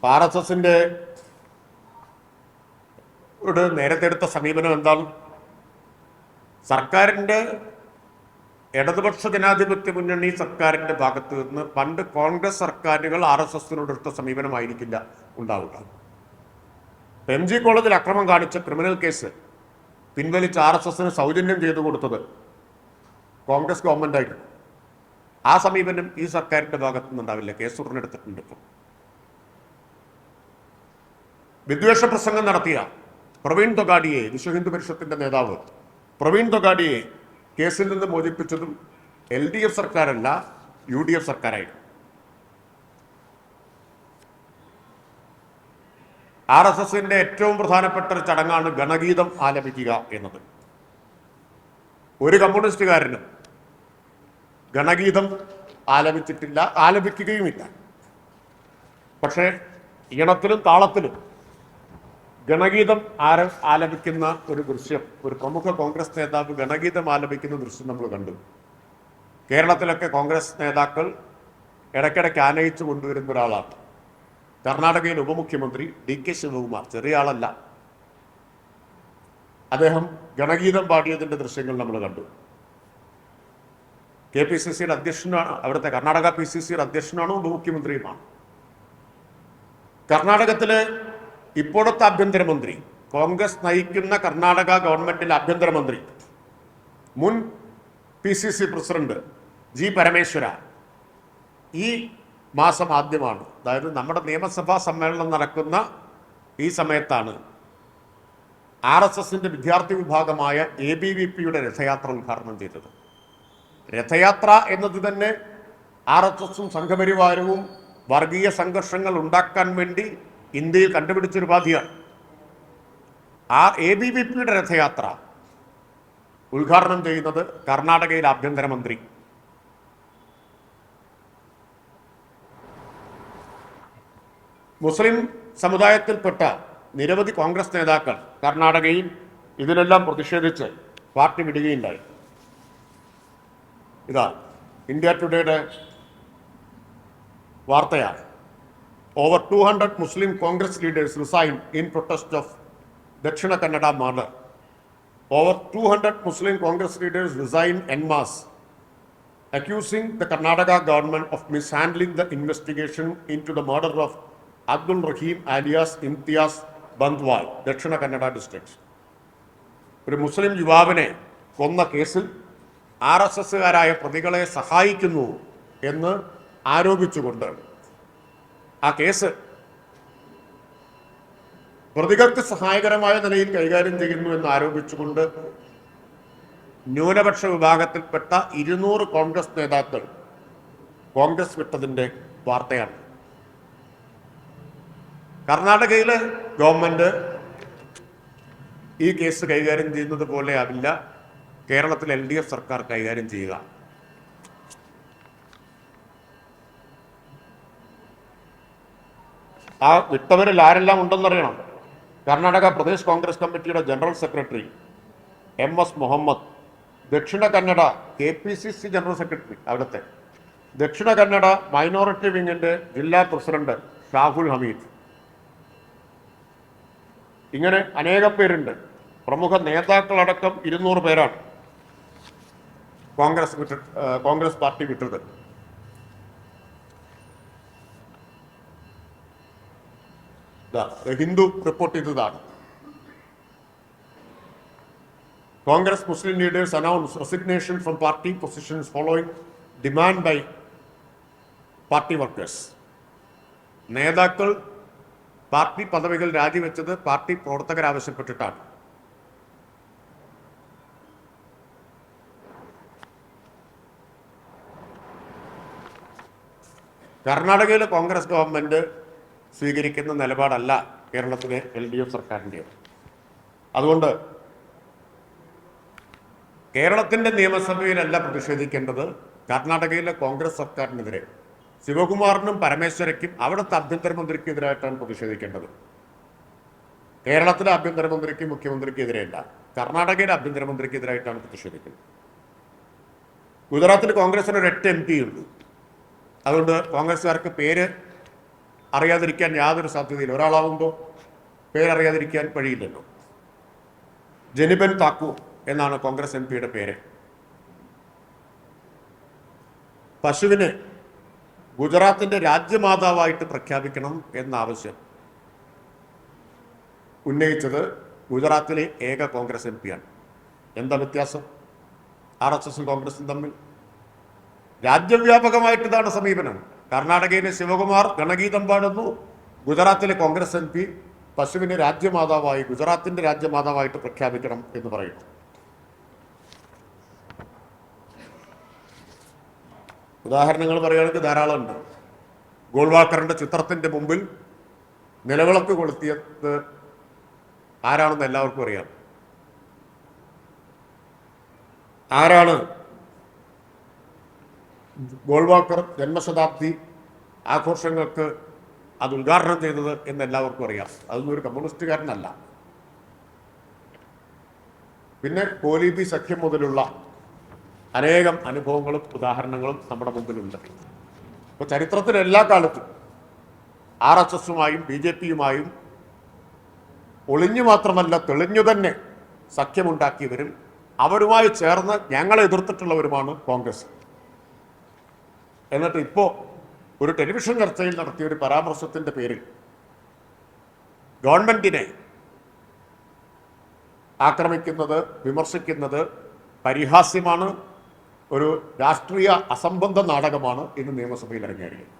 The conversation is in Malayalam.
RSSന്റെ നേരത്തെ എടുത്ത സമീപനം എന്താണ്? സർക്കാരിൻ്റെ ഇടതുപക്ഷ ജനാധിപത്യ മുന്നണി സർക്കാരിൻ്റെ ഭാഗത്ത് നിന്ന് പണ്ട് കോൺഗ്രസ് സർക്കാരുകൾ RSSനോട് എടുത്ത സമീപനമായിരിക്കില്ല ഉണ്ടാവുക. MG കോളേജിൽ അക്രമം കാണിച്ച ക്രിമിനൽ കേസ് പിൻവലിച്ച് RSSന് സൗജന്യം ചെയ്തു കൊടുത്തത് കോൺഗ്രസ് ഗവൺമെന്റ് ആയിരുന്നു. ആ സമീപനം ഈ സർക്കാരിൻ്റെ ഭാഗത്തു നിന്നുണ്ടാവില്ല. കേസ് ഉടനെടുത്തിട്ടുണ്ട്. ഇപ്പോൾ വിദ്വേഷ പ്രസംഗം നടത്തിയ പ്രവീൺ തൊഗാഡിയെ, വിശ്വ ഹിന്ദു പരിഷത്തിന്റെ നേതാവ് പ്രവീൺ തൊഗാഡിയെ കേസിൽ നിന്ന് മോചിപ്പിച്ചതും LDF സർക്കാരല്ല, UDF സർക്കാരായിരുന്നു. RSSന്റെ ഏറ്റവും പ്രധാനപ്പെട്ട ഒരു ചടങ്ങാണ് ഗണഗീതം ആലപിക്കുക എന്നത്. ഒരു കമ്മ്യൂണിസ്റ്റുകാരനും ഗണഗീതം ആലപിച്ചിട്ടില്ല, ആലപിക്കുകയുമില്ല. പക്ഷേ ഈണത്തിലും താളത്തിലും ഗണഗീതം ആലപിക്കുന്ന ഒരു ദൃശ്യം, ഒരു പ്രമുഖ കോൺഗ്രസ് നേതാവ് ഗണഗീതം ആലപിക്കുന്ന ദൃശ്യം നമ്മൾ കണ്ടു. കേരളത്തിലൊക്കെ കോൺഗ്രസ് നേതാക്കൾ ഇടയ്ക്കിടയ്ക്ക് ആനയിച്ചു കൊണ്ടുവരുന്ന ഒരാളാണ് കർണാടകയിലെ ഉപമുഖ്യമന്ത്രി DK ശിവകുമാർ. ചെറിയ ആളല്ല. അദ്ദേഹം ഗണഗീതം പാടിയതിൻ്റെ ദൃശ്യങ്ങൾ നമ്മൾ കണ്ടു. KPCCയുടെ അധ്യക്ഷനാണ്, അവിടുത്തെ കർണാടക PCCയുടെ അധ്യക്ഷനാണ്, ഉപമുഖ്യമന്ത്രിയുമാണ്. കർണാടകത്തിലെ ഇപ്പോഴത്തെ ആഭ്യന്തരമന്ത്രി, കോൺഗ്രസ് നയിക്കുന്ന കർണാടക ഗവൺമെന്റിലെ ആഭ്യന്തരമന്ത്രി, മുൻ PCC പ്രസിഡന്റ് G പരമേശ്വര ഈ മാസം ആദ്യമാണ്, അതായത് നമ്മുടെ നിയമസഭാ സമ്മേളനം നടക്കുന്ന ഈ സമയത്താണ് RSSന്റെ വിദ്യാർത്ഥി വിഭാഗമായ ABVPയുടെ രഥയാത്ര ഉദ്ഘാടനം ചെയ്തത്. രഥയാത്ര എന്നത് തന്നെ RSSും സംഘപരിവാരവും വർഗീയ സംഘർഷങ്ങൾ ഉണ്ടാക്കാൻ വേണ്ടി ഇന്ത്യയിൽ കണ്ടുപിടിച്ചൊരു ഉപാധിയാണ്. ആ ABVPയുടെ രഥയാത്ര ഉദ്ഘാടനം ചെയ്യുന്നത് കർണാടകയിലെ ആഭ്യന്തരമന്ത്രി. മുസ്ലിം സമുദായത്തിൽപ്പെട്ട നിരവധി കോൺഗ്രസ് നേതാക്കൾ കർണാടകയിൽ ഇതിനെല്ലാം പ്രതിഷേധിച്ച് പാർട്ടി വിടുകയുണ്ടായി. ഇതാ ഇന്ത്യ ടുഡേയുടെ വാർത്തയാണ്. Over 200 Muslim Congress leaders resigned in protest of Dakshina Kannada murder. Over 200 Muslim Congress leaders resigned en masse, accusing the Karnataka government of mishandling the investigation into the murder of Abdul Rahim alias Imtiaz Bandwal, Dakshina Kannada district. ഒരു മുസ്ലിം യുവാവിനെ കൊന്ന കേസിൽ RSSകാരായ പ്രതികളെ സഹായിക്കുന്നു എന്ന് ആരോപിച്ചുകൊണ്ട് ആ കേസ് പ്രതികൾക്ക് സഹായകരമായ നിലയിൽ കൈകാര്യം ചെയ്യുന്നു എന്ന് ആരോപിച്ചുകൊണ്ട് ന്യൂനപക്ഷ വിഭാഗത്തിൽപ്പെട്ട 200 കോൺഗ്രസ് നേതാക്കൾ കോൺഗ്രസ് വിട്ടതിൻ്റെ വാർത്തയാണ്. കർണാടകയിലെ ഗവൺമെന്റ് ഈ കേസ് കൈകാര്യം ചെയ്യുന്നത് പോലെ ആവില്ല കേരളത്തിൽ LDF സർക്കാർ കൈകാര്യം ചെയ്യുക. ആ വിട്ടവരിൽ ആരെല്ലാം ഉണ്ടെന്നറിയണം. കർണാടക പ്രദേശ് കോൺഗ്രസ് കമ്മിറ്റിയുടെ general secretary MS Muhammad, Dakshina Kannada KPCC general secretary, അവിടുത്തെ ദക്ഷിണ കന്നഡ മൈനോറിറ്റി വിങ്ങിന്റെ ജില്ലാ പ്രസിഡന്റ് ഷാഹുൽ ഹമീദ്, ഇങ്ങനെ അനേകം പേരുണ്ട്. പ്രമുഖ നേതാക്കളടക്കം 200 പേരാണ് കോൺഗ്രസ് പാർട്ടി വിട്ടത്. ഹിന്ദു റിപ്പോർട്ട് ചെയ്തതാണ്. Congress Muslim leaders announced resignation from party positions following demand by party workers. നേതാക്കൾ പാർട്ടി പദവികൾ രാജിവെച്ചത് പാർട്ടി പ്രവർത്തകർ ആവശ്യപ്പെട്ടിട്ടാണ്. കർണാടകയിലെ കോൺഗ്രസ് ഗവൺമെന്റ് സ്വീകരിക്കുന്ന നിലപാടല്ല കേരളത്തിലെ LDF സർക്കാരിൻ്റെ. അതുകൊണ്ട് കേരളത്തിൻ്റെ നിയമസഭയിലല്ല പ്രതിഷേധിക്കേണ്ടത്, കർണാടകയിലെ കോൺഗ്രസ് സർക്കാരിനെതിരെ ശിവകുമാറിനും പരമേശ്വരയ്ക്കും അവിടുത്തെ ആഭ്യന്തരമന്ത്രിക്കെതിരായിട്ടാണ് പ്രതിഷേധിക്കേണ്ടത്. കേരളത്തിലെ ആഭ്യന്തരമന്ത്രിക്കും മുഖ്യമന്ത്രിക്കെതിരെയല്ല, കർണാടകയിലെ ആഭ്യന്തരമന്ത്രിക്കെതിരായിട്ടാണ് പ്രതിഷേധിക്കുന്നത്. ഗുജറാത്തിൽ കോൺഗ്രസിന് ഒരു 8 MP ഉണ്ട്. അതുകൊണ്ട് കോൺഗ്രസ്സുകാർക്ക് പേര് അറിയാതിരിക്കാൻ യാതൊരു സാധ്യതയില്ല. ഒരാളാവുമ്പോൾ പേരറിയാതിരിക്കാൻ വഴിയില്ലല്ലോ. ജനിബൻ താക്കൂർ എന്നാണ് കോൺഗ്രസ് എം പിയുടെ പേര്. പശുവിനെ ഗുജറാത്തിന്റെ രാജ്യമാതാവായിട്ട് പ്രഖ്യാപിക്കണം എന്ന ആവശ്യം ഉന്നയിച്ചത് ഗുജറാത്തിലെ ഏക കോൺഗ്രസ് എം പിയാണ്. എന്താ വ്യത്യാസം RSSും കോൺഗ്രസും തമ്മിൽ? രാജ്യവ്യാപകമായിട്ട് ഇതാണ് സമീപനം. കർണാടകയിലെ ശിവകുമാർ ഗണഗീതം പാടുന്നു, ഗുജറാത്തിലെ കോൺഗ്രസ് എം പി പശുവിനെ രാജ്യമാതാവായി, ഗുജറാത്തിന്റെ രാജ്യമാതാവായിട്ട് പ്രഖ്യാപിക്കണം എന്ന് പറയുന്നു. ഉദാഹരണങ്ങൾ പറയുകയാണെങ്കിൽ ധാരാളമുണ്ട്. ഗോൾവാൾക്കറിന്റെ ചിത്രത്തിന്റെ മുമ്പിൽ നിലവിളക്ക് കൊളുത്തിയത് ആരാണെന്ന് എല്ലാവർക്കും അറിയാം. ആരാണ് ഗോൾവാൾക്കർ ജന്മശതാബ്ദി ആഘോഷങ്ങൾക്ക് അത് ഉദ്ഘാടനം ചെയ്തത് എന്ന് എല്ലാവർക്കും അറിയാം. അതൊന്നും ഒരു കമ്മ്യൂണിസ്റ്റുകാരനല്ല. പിന്നെ കോലീബി സഖ്യം മുതലുള്ള അനേകം അനുഭവങ്ങളും ഉദാഹരണങ്ങളും നമ്മുടെ മുമ്പിലുണ്ട്. ഇപ്പോൾ ചരിത്രത്തിൽ എല്ലാ കാലത്തും RSSുമായും BJPയുമായും ഒളിഞ്ഞു മാത്രമല്ല തെളിഞ്ഞു തന്നെ സഖ്യമുണ്ടാക്കിയവരും അവരുമായി ചേർന്ന് ഞങ്ങളെ എതിർത്തിട്ടുള്ളവരുമാണ് കോൺഗ്രസ്. എന്നിട്ട് ഇപ്പോൾ ഒരു ടെലിവിഷൻ ചർച്ചയിൽ നടത്തിയ ഒരു പരാമർശത്തിൻ്റെ പേരിൽ ഗവൺമെന്റിനെ ആക്രമിക്കുന്നത്, വിമർശിക്കുന്നത് പരിഹാസ്യമാണ്, ഒരു രാഷ്ട്രീയ അസംബന്ധ നാടകമാണ് ഇന്ന് നിയമസഭയിൽ അരങ്ങേറിയത്.